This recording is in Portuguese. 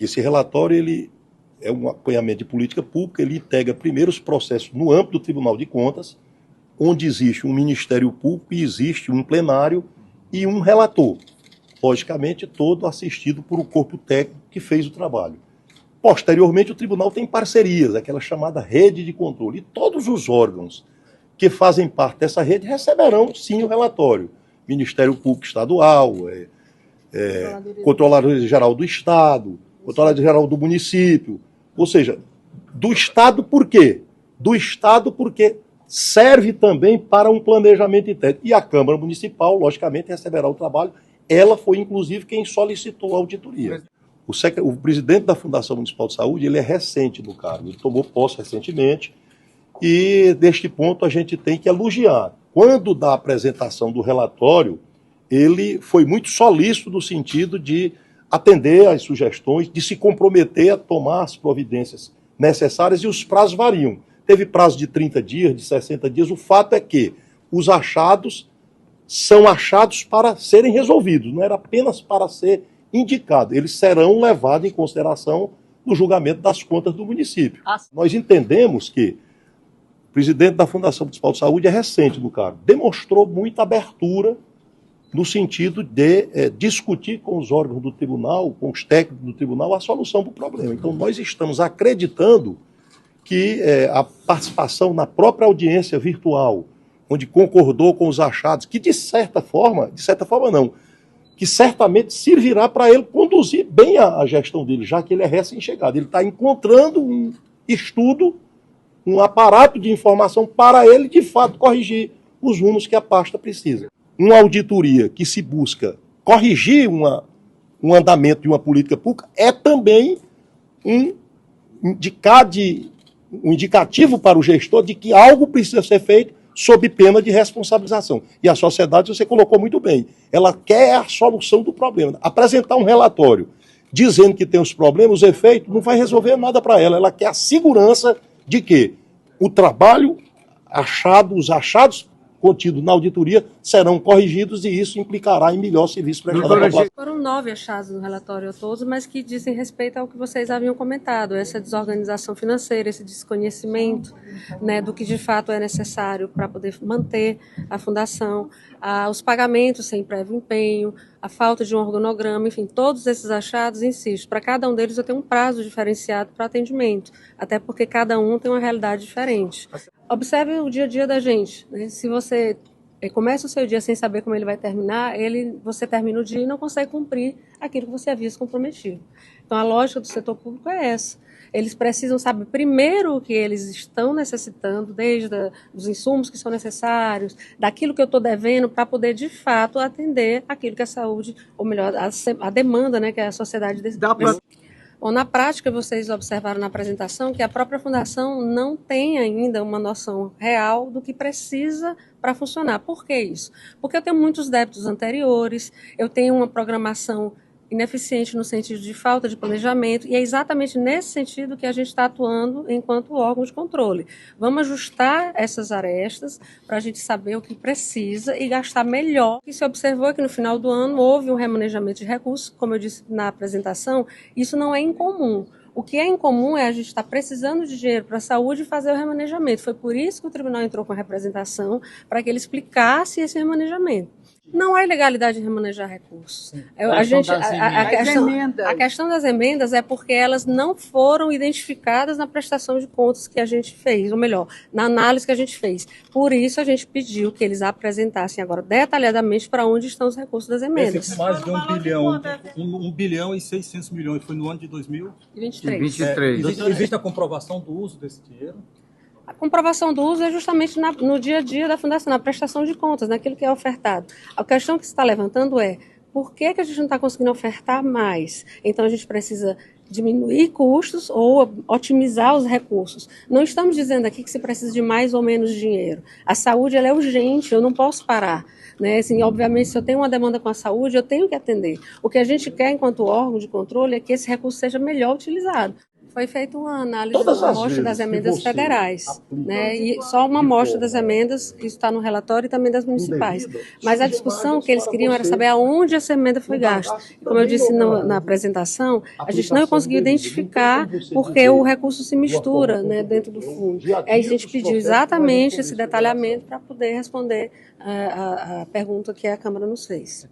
Esse relatório ele é um acompanhamento de política pública, ele integra primeiro os processos no âmbito do Tribunal de Contas, onde existe um Ministério Público e existe um plenário e um relator, logicamente todo assistido por um corpo técnico que fez o trabalho. Posteriormente, o tribunal tem parcerias, aquela chamada rede de controle, e todos os órgãos que fazem parte dessa rede receberão, sim, o relatório. Ministério Público Estadual, Controladoria Geral do Estado, Controladoria Geral do Município, ou seja, do Estado por quê? Do Estado porque serve também para um planejamento interno. E a Câmara Municipal, logicamente, receberá o trabalho. Ela foi, inclusive, quem solicitou a auditoria. O presidente da Fundação Municipal de Saúde, ele é recente no cargo, ele tomou posse recentemente, e deste ponto a gente tem que elogiar. Quando da apresentação do relatório, ele foi muito solícito no sentido de atender às sugestões, de se comprometer a tomar as providências necessárias, e os prazos variam. Teve prazo de 30 dias, de 60 dias, o fato é que os achados são achados para serem resolvidos, não era apenas para ser indicado, eles serão levados em consideração no julgamento das contas do município. Nós entendemos que o presidente da Fundação Municipal de Saúde é recente no cargo, demonstrou muita abertura no sentido de discutir com os órgãos do tribunal, com os técnicos do tribunal, a solução para o problema. Então, nós estamos acreditando que a participação na própria audiência virtual, onde concordou com os achados, que de certa forma não, que certamente servirá para ele conduzir bem a gestão dele, já que ele é recém-chegado. Ele está encontrando um estudo, um aparato de informação para ele, de fato, corrigir os rumos que a pasta precisa. Uma auditoria que se busca corrigir um andamento de uma política pública é também um indicativo para o gestor de que algo precisa ser feito sob pena de responsabilização. E a sociedade, você colocou muito bem, ela quer a solução do problema. Apresentar um relatório dizendo que tem os problemas, os efeitos, não vai resolver nada para ela. Ela quer a segurança de que o trabalho os achados contidos na auditoria serão corrigidos, e isso implicará em melhor serviço prestado à população. Foram 9 achados no relatório todos, mas que dizem respeito ao que vocês haviam comentado, essa desorganização financeira, esse desconhecimento, né, do que de fato é necessário para poder manter a fundação, os pagamentos sem prévio empenho, a falta de um organograma, enfim, todos esses achados, insisto, para cada um deles eu tenho um prazo diferenciado para atendimento, até porque cada um tem uma realidade diferente. Observe o dia a dia da gente, né? Se você começa o seu dia sem saber como ele vai terminar, você termina o dia e não consegue cumprir aquilo que você havia se comprometido. Então, a lógica do setor público é essa. Eles precisam saber primeiro o que eles estão necessitando, desde os insumos que são necessários, daquilo que eu estou devendo, para poder, de fato, atender aquilo que a saúde, ou melhor, a demanda, né, que a sociedade precisa. Bom, na prática, vocês observaram na apresentação que a própria Fundação não tem ainda uma noção real do que precisa para funcionar. Por que isso? Porque eu tenho muitos débitos anteriores, eu tenho uma programação ineficiente no sentido de falta de planejamento, e é exatamente nesse sentido que a gente está atuando enquanto órgão de controle. Vamos ajustar essas arestas para a gente saber o que precisa e gastar melhor. O que se observou é que no final do ano houve um remanejamento de recursos, como eu disse na apresentação, isso não é incomum. O que é incomum é a gente estar precisando de dinheiro para a saúde e fazer o remanejamento. Foi por isso que o tribunal entrou com a representação, para que ele explicasse esse remanejamento. Não há ilegalidade em remanejar recursos. A questão das emendas é porque elas não foram identificadas na prestação de contas que a gente fez, ou melhor, na análise que a gente fez. Por isso a gente pediu que eles apresentassem agora detalhadamente para onde estão os recursos das emendas. Mais de 1 bilhão, 1 bilhão e 600 milhões, foi no ano de 2023. Existe a comprovação do uso desse dinheiro? A comprovação do uso é justamente no dia a dia da Fundação, na prestação de contas, naquilo que é ofertado. A questão que se está levantando é por que a gente não está conseguindo ofertar mais? Então a gente precisa diminuir custos ou otimizar os recursos. Não estamos dizendo aqui que se precisa de mais ou menos dinheiro. A saúde ela é urgente, eu não posso parar. Né? Assim, obviamente, se eu tenho uma demanda com a saúde, eu tenho que atender. O que a gente quer enquanto órgão de controle é que esse recurso seja melhor utilizado. Foi feita uma análise, Todas uma as amostra vezes das que emendas você federais, aplica né? E só uma amostra das emendas, isso está no relatório, e também das municipais. indevido, Mas a surgem discussão imagens que eles para queriam era você saber aonde essa emenda foi gasta. indagar se Como eu também disse não houve na apresentação, a gente não aplicação conseguiu indevida. identificar Não tem como você porque dizer o recurso se de uma mistura, forma né, contundente. dentro do É o fundo. dia a Aí a dia gente dos pediu processos que vai exatamente responder esse essa federação. detalhamento para poder responder a pergunta que a Câmara nos fez.